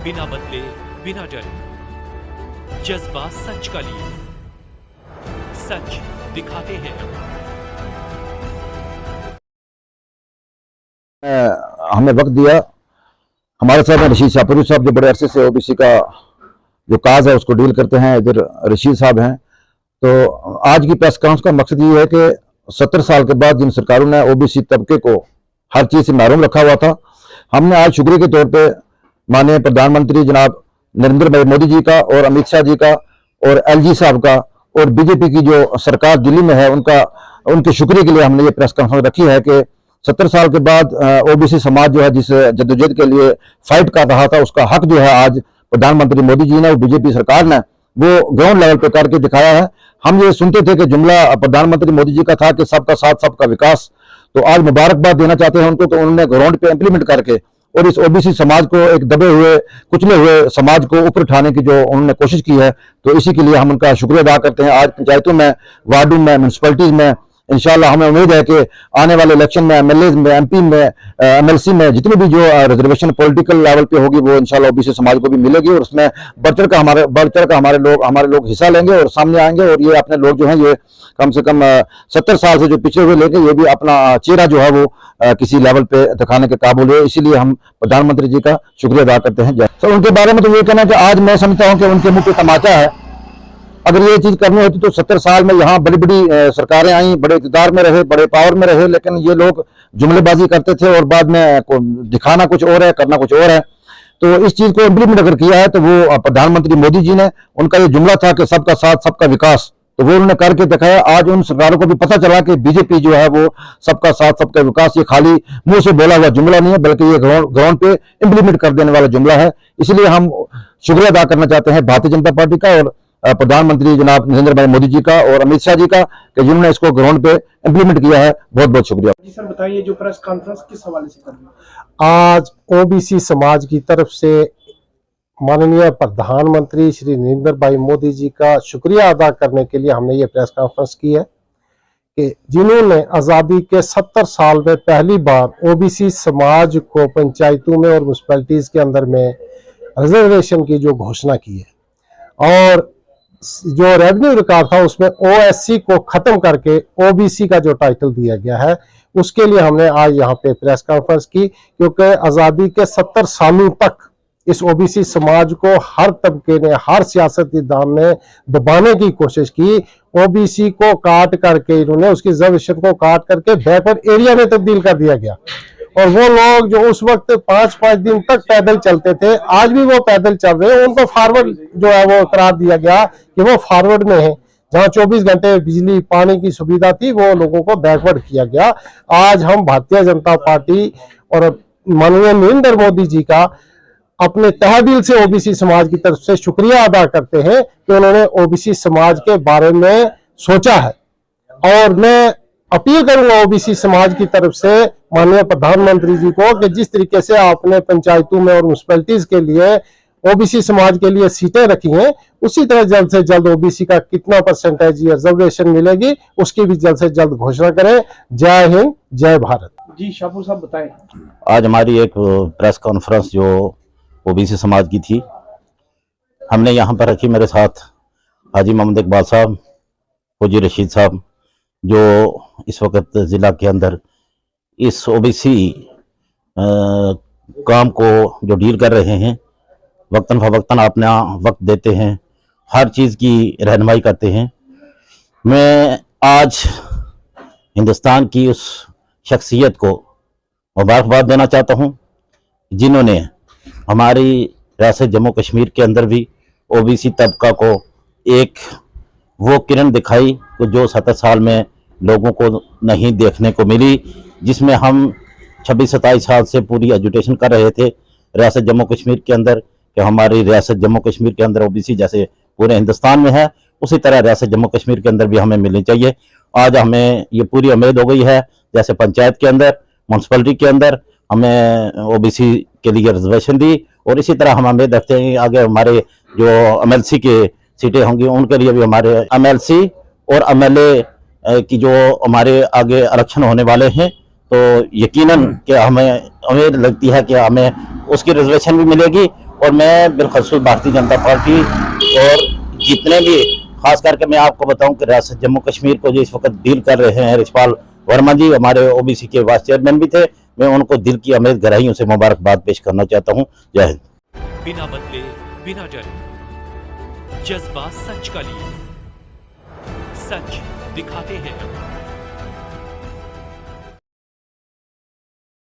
बिना बदले बिना डरे, जज्बा सच का लिए, सच दिखाते हैं। हमें वक्त दिया। हमारे साथ हैं रशीद शाहपुरी साहब, जो बड़े अरसे से ओबीसी का जो काज है उसको डील करते हैं। इधर रशीद साहब हैं। तो आज की प्रेस कॉन्फ्रेंस का मकसद ये है कि 70 साल के बाद जिन सरकारों ने ओबीसी तबके को हर चीज से महरूम रखा हुआ था, हमने आज शुक्रिया के तौर पे माननीय प्रधानमंत्री जनाब नरेंद्र भाई मोदी जी का और अमित शाह जी का और एलजी साहब का और बीजेपी की जो सरकार दिल्ली में है उनके शुक्रिया के लिए हमने ये प्रेस कॉन्फ्रेंस रखी है कि 70 साल के बाद ओबीसी समाज जो है जिस जद्दोजहद के लिए फाइट कर रहा था, उसका हक जो है आज प्रधानमंत्री मोदी जी ने और बीजेपी सरकार ने वो ग्राउंड लेवल पे करके दिखाया है। हम ये सुनते थे कि जुमला प्रधानमंत्री मोदी जी का था कि सबका साथ सबका विकास, तो आज मुबारकबाद देना चाहते हैं उनको कि उन्होंने ग्राउंड पे इंप्लीमेंट करके और इस ओबीसी समाज को, एक दबे हुए कुचले हुए समाज को ऊपर उठाने की जो उन्होंने कोशिश की है, तो इसी के लिए हम उनका शुक्रिया अदा करते हैं। आज पंचायतों में, वार्डों में, म्यूनसिपैलिटीज में इंशाल्लाह हमें उम्मीद है कि आने वाले इलेक्शन में एमएलए में, एमपी में, एमएलसी में जितनी भी जो रिजर्वेशन पॉलिटिकल लेवल पे होगी वो इंशाल्लाह ओबीसी समाज को भी मिलेगी और उसमें बढ़ चढ़ कर हमारे लोग हिस्सा लेंगे और सामने आएंगे। और ये अपने लोग जो हैं, ये कम से कम 70 साल से जो पिछड़े हुए लेंगे, ये भी अपना चेहरा जो है वो किसी लेवल पे दिखाने के काबिल है। इसीलिए हम प्रधानमंत्री जी का शुक्रिया अदा करते हैं। तो उनके बारे में तो ये कहना है कि आज मैं समझता हूँ कि उनके मुंह पे तमाचा है। अगर ये चीज करनी होती तो 70 साल में यहाँ बड़ी बड़ी सरकारें आई, बड़े इक़्तिदार में रहे, बड़े पावर में रहे, लेकिन ये लोग जुमलेबाजी करते थे और बाद में दिखाना कुछ और है, करना कुछ और है। तो इस चीज को इम्प्लीमेंट अगर किया है तो वो प्रधानमंत्री मोदी जी ने, उनका ये जुमला था कि सबका साथ सबका विकास, तो वो उन्होंने करके दिखाया। आज उन सरकारों को भी पता चला कि बीजेपी जो है वो सबका साथ सबका विकास ये खाली मुंह से बोला हुआ जुमला नहीं है, बल्कि ये ग्राउंड पे इम्प्लीमेंट कर देने वाला जुमला है। इसलिए हम शुक्रिया अदा करना चाहते हैं भारतीय जनता पार्टी का और प्रधानमंत्री जनाब नरेंद्र भाई मोदी जी का और अमित शाह जी का कि जिन्होंने इसको ग्राउंड पे इम्प्लीमेंट किया है। बहुत बहुत शुक्रिया। जी सर, बताइए जो प्रेस कॉन्फ्रेंस किस हवाले से कर रही है? आज ओबीसी समाज की तरफ से माननीय प्रधानमंत्री श्री नरेंद्र भाई मोदी जी का शुक्रिया अदा करने के लिए हमने ये प्रेस कॉन्फ्रेंस की है कि जिन्होंने आज़ादी के 70 साल में पहली बार ओबीसी समाज को पंचायतों में और म्यूनसिपैलिटीज के अंदर में रिजर्वेशन की जो घोषणा की है और जो रेवेन्यू रिकॉर्ड था उसमें ओएससी को खत्म करके ओबीसी का जो टाइटल दिया गया है, उसके लिए हमने आज यहाँ पे प्रेस कॉन्फ्रेंस की, क्योंकि आज़ादी के 70 सालों तक इस ओबीसी समाज को हर तबके ने, हर सियासतदान ने दबाने की कोशिश की। ओबीसी को काट करके इन्होंने उसकी रिजर्वेशन को काट करके बैकवर्ड एरिया में तब्दील कर दिया गया और वो लोग जो उस वक्त 5-5 दिन तक पैदल चलते थे, आज भी वो पैदल चल रहे हैं। उनको फॉरवर्ड जो है वो करार दिया गया कि वो फॉरवर्ड में है। जहां 24 घंटे बिजली पानी की सुविधा थी, वो लोगों को बैकवर्ड किया गया। आज हम भारतीय जनता पार्टी और माननीय नरेंद्र मोदी जी का अपने तहे दिल से ओबीसी समाज की तरफ से शुक्रिया अदा करते हैं कि उन्होंने ओबीसी समाज के बारे में सोचा है। और मैं अपील करूंगा ओबीसी समाज की तरफ से माननीय प्रधानमंत्री जी को कि जिस तरीके से आपने पंचायतों में और म्यूनसिपैलिटीज के लिए ओबीसी समाज के लिए सीटें रखी हैं, उसी तरह जल्द से जल्द ओबीसी का कितना परसेंटेज रिजर्वेशन मिलेगी उसकी भी जल्द से जल्द घोषणा करें। जय हिंद, जय भारत। जी शाहपुर साहब बताएं। आज हमारी एक प्रेस कॉन्फ्रेंस जो ओबीसी समाज की थी, हमने यहाँ पर रखी। मेरे साथ हाजी मोहम्मद इकबाल साहब, फौजी रशीद साहब, जो इस वक्त ज़िला के अंदर इस ओबीसी काम को जो डील कर रहे हैं, वक्तन फवक्तन अपना वक्त देते हैं, हर चीज़ की रहनुमाई करते हैं। मैं आज हिंदुस्तान की उस शख्सियत को मुबारकबाद देना चाहता हूँ जिन्होंने हमारी रियासत जम्मू कश्मीर के अंदर भी ओबीसी तबका को एक वो किरण दिखाई जो 70 साल में लोगों को नहीं देखने को मिली, जिसमें हम 26-27 साल से पूरी एजुटेशन कर रहे थे रियासत जम्मू कश्मीर के अंदर कि हमारी रियासत जम्मू कश्मीर के अंदर ओबीसी जैसे पूरे हिंदुस्तान में है, उसी तरह रियासत जम्मू कश्मीर के अंदर भी हमें मिलनी चाहिए। आज हमें ये पूरी उम्मीद हो गई है, जैसे पंचायत के अंदर, म्यूनसिपलिटी के अंदर हमें ओबीसी के लिए रिजर्वेशन दी, और इसी तरह हम उम्मीद रखते हैं आगे हमारे जो एमएलसी के सीटें होंगी उनके लिए भी हमारे एमएलसी और एमएलए की जो हमारे आगे इलेक्शन होने वाले हैं, तो यकीनन कि हमें उम्मीद लगती है कि हमें उसकी रिजर्वेशन भी मिलेगी और मैं बिलखसूस भारतीय जनता पार्टी और जितने भी, खास करके मैं आपको बताऊं कि रियासत जम्मू कश्मीर को जो इस वक्त डील कर रहे हैं रिछपाल वर्मा जी, हमारे ओबीसी के वाइस चेयरमैन भी थे, मैं उनको दिल की अमेज गहराइयों से मुबारकबाद पेश करना चाहता हूं। जय हिंद। बिना बदले बिना डरे, जज्बा सच का लिए, सच दिखाते हैं।